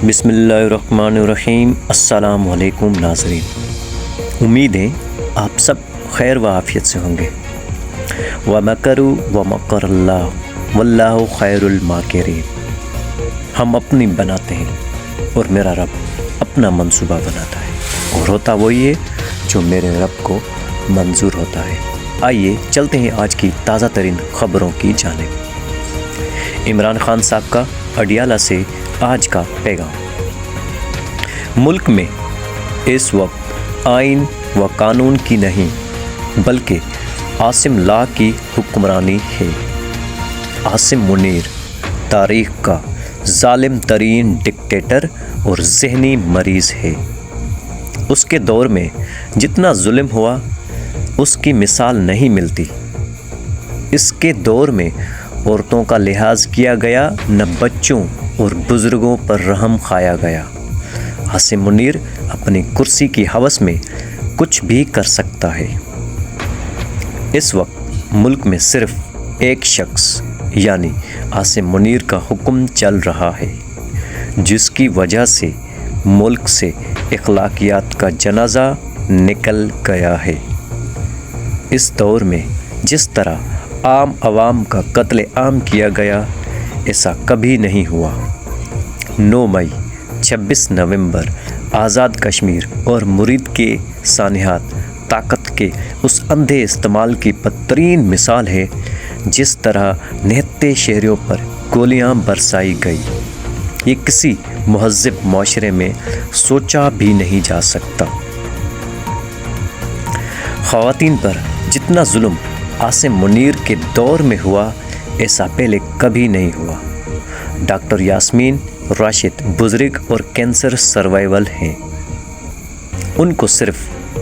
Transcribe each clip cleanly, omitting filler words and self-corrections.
بسم اللہ الرحمن الرحیم۔ السلام علیکم ناظرین، امید ہے آپ سب خیر و عافیت سے ہوں گے۔ وَمَكَرُوا وَمَكَرَ اللَّهُ وَاللَّهُ خَيْرُ الْمَاكِرِينَ۔ ہم اپنی بناتے ہیں اور میرا رب اپنا منصوبہ بناتا ہے، اور ہوتا وہی ہے جو میرے رب کو منظور ہوتا ہے۔ آئیے چلتے ہیں آج کی تازہ ترین خبروں کی جانب۔ عمران خان صاحب کا اڈیالہ سے آج کا پیغام۔ ملک میں اس وقت آئین و قانون کی نہیں بلکہ عاصم لا کی حکمرانی ہے۔ عاصم منیر تاریخ کا ظالم ترین ڈکٹیٹر اور ذہنی مریض ہے۔ اس کے دور میں جتنا ظلم ہوا اس کی مثال نہیں ملتی۔ اس کے دور میں عورتوں کا لحاظ کیا گیا، نہ بچوں اور بزرگوں پر رحم کھایا گیا۔ عاصم منیر اپنی کرسی کی ہوس میں کچھ بھی کر سکتا ہے۔ اس وقت ملک میں صرف ایک شخص یعنی عاصم منیر کا حکم چل رہا ہے، جس کی وجہ سے ملک سے اخلاقیات کا جنازہ نکل گیا ہے۔ اس دور میں جس طرح عام عوام کا قتل عام کیا گیا، ایسا کبھی نہیں ہوا۔ 9 مئی، 26 نومبر آزاد کشمیر اور مرید کے سانحات طاقت کے اس اندھے استعمال کی بدترین مثال ہے جس طرح نہتے شہریوں پر گولیاں برسائی گئی۔ یہ کسی مہذب معاشرے میں سوچا بھی نہیں جا سکتا۔ خواتین پر جتنا ظلم عاصم منیر کے دور میں ہوا، ایسا پہلے کبھی نہیں ہوا۔ ڈاکٹر یاسمین راشد بزرگ اور کینسر سروائیول ہیں۔ ان کو صرف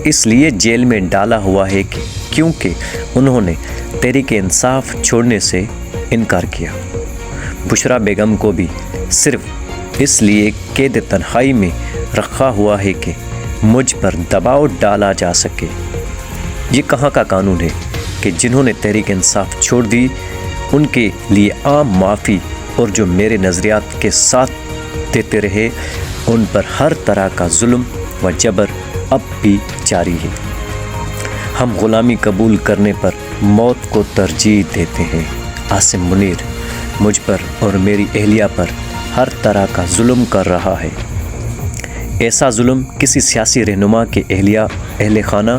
اس لیے جیل میں ڈالا ہوا ہے کہ کیونکہ انہوں نے تحریک انصاف چھوڑنے سے انکار کیا۔ بشرا بیگم کو بھی صرف اس لیے قید تنہائی میں رکھا ہوا ہے کہ مجھ پر دباؤ ڈالا جا سکے۔ یہ کہاں کا قانون ہے کہ جنہوں نے تحریک انصاف چھوڑ دی ان کے لیے عام معافی، اور جو میرے نظریات کے ساتھ دیتے رہے ان پر ہر طرح کا ظلم و جبر اب بھی جاری ہے۔ ہم غلامی قبول کرنے پر موت کو ترجیح دیتے ہیں۔ عاصم منیر مجھ پر اور میری اہلیہ پر ہر طرح کا ظلم کر رہا ہے۔ ایسا ظلم کسی سیاسی رہنما کے اہل خانہ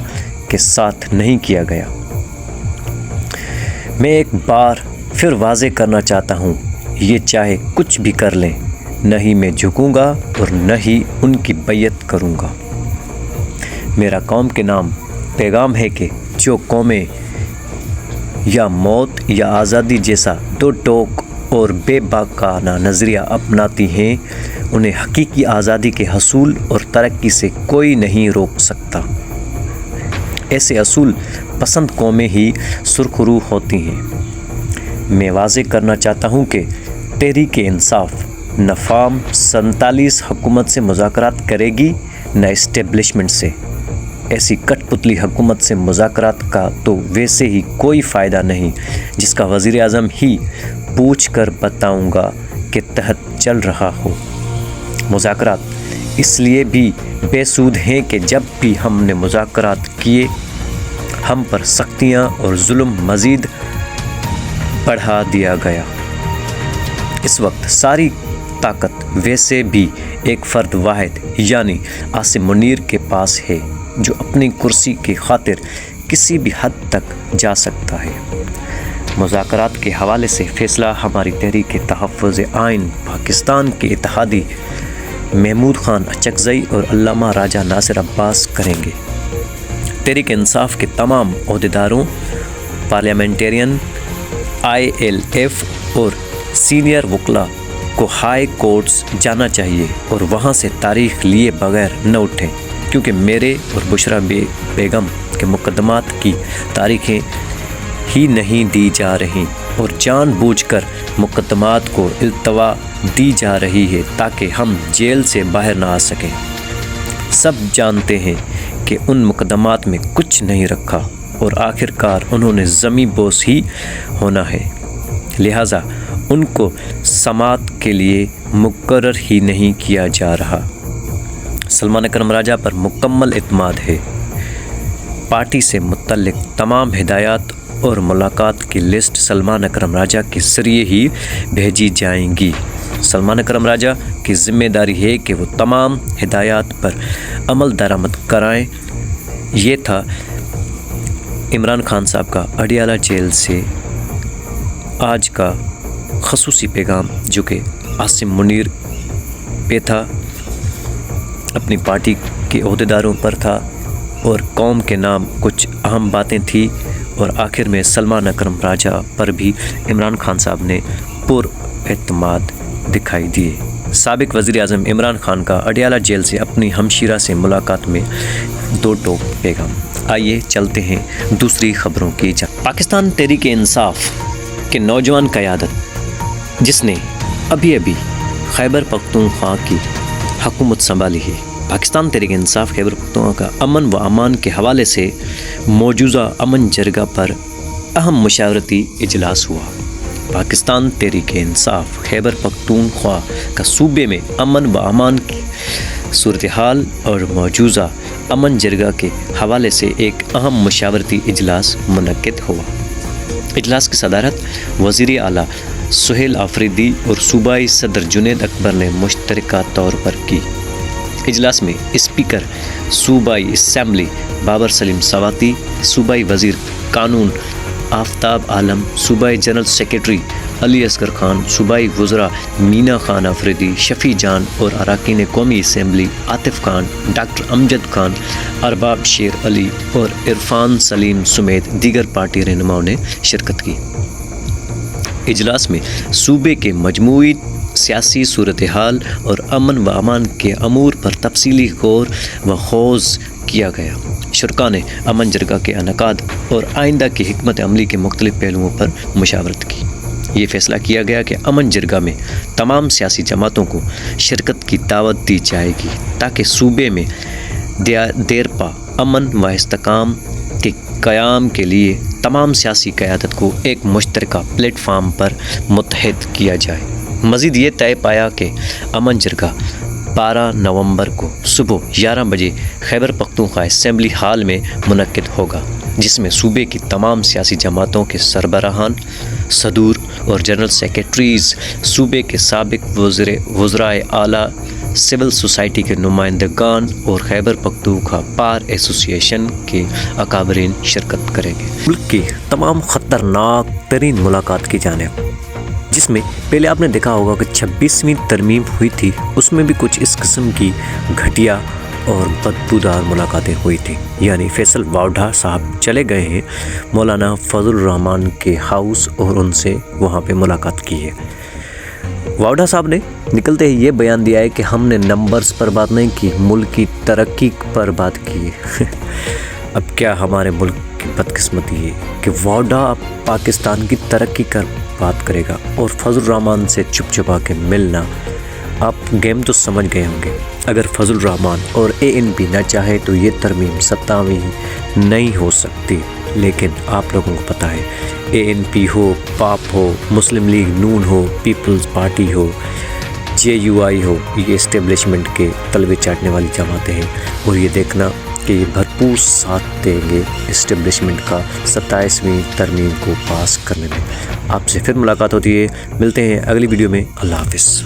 کے ساتھ نہیں کیا گیا۔ میں ایک بار پھر واضح کرنا چاہتا ہوں، یہ چاہے کچھ بھی کر لیں، نہ ہی میں جھکوں گا اور نہ ہی ان کی بیعت کروں گا۔ میرا قوم کے نام پیغام ہے کہ جو قومیں یا موت یا آزادی جیسا دو ٹوک اور بے باکانہ نظریہ اپناتی ہیں، انہیں حقیقی آزادی کے حصول اور ترقی سے کوئی نہیں روک سکتا۔ ایسے اصول پسند قومیں ہی سرخرو ہوتی ہیں۔ میں واضح کرنا چاہتا ہوں کہ تحریک انصاف نہ فارم 47 حکومت سے مذاکرات کرے گی، نہ اسٹیبلشمنٹ سے۔ ایسی کٹ پتلی حکومت سے مذاکرات کا تو ویسے ہی کوئی فائدہ نہیں، جس کا وزیر اعظم ہی پوچھ کر بتاؤں گا کہ تحت چل رہا ہو۔ مذاکرات اس لیے بھی بے سود ہیں کہ جب بھی ہم نے مذاکرات کیے، ہم پر سختیاں اور ظلم مزید بڑھا دیا گیا۔ اس وقت ساری طاقت ویسے بھی ایک فرد واحد یعنی عاصم منیر کے پاس ہے، جو اپنی کرسی کی خاطر کسی بھی حد تک جا سکتا ہے۔ مذاکرات کے حوالے سے فیصلہ ہماری تحریک تحفظ آئین پاکستان کے اتحادی محمود خان اچکزئی اور علامہ راجہ ناصر عباس کریں گے۔ تحریک انصاف کے تمام عہدیداروں، پارلیمنٹرین، ILF اور سینئر وکلاء کو ہائی کورٹس جانا چاہیے اور وہاں سے تاریخ لیے بغیر نہ اٹھیں، کیونکہ میرے اور بشرا بیگم کے مقدمات کی تاریخیں ہی نہیں دی جا رہی، اور جان بوجھ کر مقدمات کو التوا دی جا رہی ہے تاکہ ہم جیل سے باہر نہ آ سکیں۔ سب جانتے ہیں کہ ان مقدمات میں کچھ نہیں رکھا، اور آخر کار انہوں نے زمیں بوس ہی ہونا ہے۔ لہٰذا ان کو سماعت کے لیے مقرر ہی نہیں کیا جا رہا۔ سلمان اکرم راجہ پر مکمل اعتماد ہے۔ پارٹی سے متعلق تمام ہدایات اور ملاقات کی لسٹ سلمان اکرم راجہ کے ذریعے ہی بھیجی جائیں گی۔ سلمان اکرم راجہ کی ذمہ داری ہے کہ وہ تمام ہدایات پر عمل درآمد کرائیں۔ یہ تھا عمران خان صاحب کا اڈیالہ جیل سے آج کا خصوصی پیغام، جو کہ عاصم منیر پہ تھا، اپنی پارٹی کے عہدیداروں پر تھا اور قوم کے نام کچھ اہم باتیں تھیں، اور آخر میں سلمان اکرم راجہ پر بھی عمران خان صاحب نے پر اعتماد دکھائی دیے۔ سابق وزیر اعظم عمران خان کا اڈیالہ جیل سے اپنی ہمشیرہ سے ملاقات میں دو ٹوک پیغام۔ آئیے چلتے ہیں دوسری خبروں کی جانب۔ پاکستان تحریک انصاف کے نوجوان قیادت، جس نے ابھی خیبر پختونخوا کی حکومت سنبھالی ہے، پاکستان تحریک انصاف خیبر پختونخوا کا امن و امان کے حوالے سے موجودہ امن جرگہ پر اہم مشاورتی اجلاس ہوا۔ پاکستان تحریک انصاف خیبر پختونخوا کا صوبے میں امن و امان کی صورتحال اور موجودہ امن جرگہ کے حوالے سے ایک اہم مشاورتی اجلاس منعقد ہوا۔ اجلاس کی صدارت وزیر اعلیٰ سہیل آفریدی اور صوبائی صدر جنید اکبر نے مشترکہ طور پر کی۔ اجلاس میں اسپیکر صوبائی اسمبلی بابر سلیم سواتی، صوبائی وزیر قانون آفتاب عالم، صوبائی جنرل سیکریٹری علی اصغر خان، صوبائی وزراء مینا خان آفریدی، شفیع جان اور اراکین قومی اسمبلی عاطف خان، ڈاکٹر امجد خان، ارباب شیر علی اور عرفان سلیم سمیت دیگر پارٹی رہنماؤں نے شرکت کی۔ اجلاس میں صوبے کے مجموعی سیاسی صورتحال اور امن و امان کے امور پر تفصیلی غور و خوض کیا گیا۔ شرکاء نے امن جرگہ کے انعقاد اور آئندہ کی حکمت عملی کے مختلف پہلوؤں پر مشاورت کی۔ یہ فیصلہ کیا گیا کہ امن جرگہ میں تمام سیاسی جماعتوں کو شرکت کی دعوت دی جائے گی، تاکہ صوبے میں دیرپا امن و استحکام کے قیام کے لیے تمام سیاسی قیادت کو ایک مشترکہ پلیٹ فارم پر متحد کیا جائے۔ مزید یہ طے پایا کہ امن جرگہ 12 نومبر کو صبح 11 بجے خیبر پختونخوا اسمبلی ہال میں منعقد ہوگا، جس میں صوبے کی تمام سیاسی جماعتوں کے سربراہان، صدور اور جنرل سیکریٹریز، صوبے کے سابق وزرائے اعلیٰ، سول سوسائٹی کے نمائندگان اور خیبر پختونخوا بار ایسوسی ایشن کے اکابرین شرکت کریں گے۔ ملک کی تمام خطرناک ترین ملاقات کی جانب، جس میں پہلے آپ نے دیکھا ہوگا کہ 26ویں ترمیم ہوئی تھی، اس میں بھی کچھ اس قسم کی گھٹیا اور بدبودار ملاقاتیں ہوئی تھیں۔ یعنی فیصل واوڈھا صاحب چلے گئے ہیں مولانا فضل الرحمان کے ہاؤس اور ان سے وہاں پہ ملاقات کی ہے۔ واوڈھا صاحب نے نکلتے ہی یہ بیان دیا ہے کہ ہم نے نمبرز پر بات نہیں کی، ملک کی ترقی پر بات کی ہے۔ اب کیا ہمارے ملک کی بدقسمتی ہے کہ واوڈھا اب پاکستان کی ترقی کر بات کرے گا اور فضل الرحمان سے چپ چپا کے ملنا۔ آپ گیم تو سمجھ گئے ہوں گے، اگر فضل الرحمان اور ANP نہ چاہے تو یہ ترمیم 27 نہیں ہو سکتی۔ لیکن آپ لوگوں کو پتہ ہے ANP ہو، پاپ ہو، مسلم لیگ نون ہو، پیپلز پارٹی ہو، JUI ہو، یہ اسٹیبلشمنٹ کے تلوے چاٹنے والی جماعتیں ہیں، اور یہ دیکھنا کہ یہ بھرپور ساتھ دیں گے اسٹیبلشمنٹ کا 27ویں ترمیم کو پاس کرنے میں۔ آپ سے پھر ملاقات ہوتی ہے، ملتے ہیں اگلی ویڈیو میں۔ اللہ حافظ۔